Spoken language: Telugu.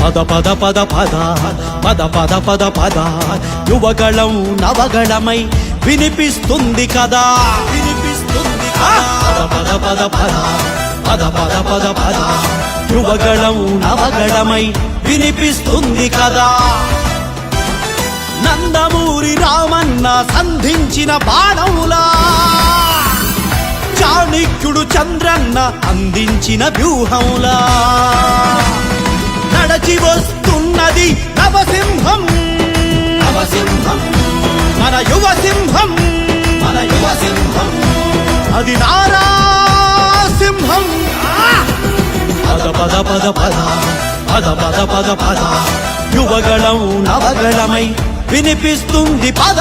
పద పద పద పద పద పద పద పద యువగళం నవగళమై వినిపిస్తుంది కదా వినిపిస్తుంది పద పద పద పద పద పద పద పద యువగళం నవగళమై వినిపిస్తుంది కదా నందమూరి రామన్న సంధించిన బాణములా చాణక్యుడు చంద్రన్న అందించిన వ్యూహములా నడచి వస్తున్నది నవసింహం నవసింహం మన యువ సింహం మన యువ సింహం అది నారాసింహం పద పద పద పద పద పద పద పద యువగళం నవగళమై వినిపిస్తుంది పద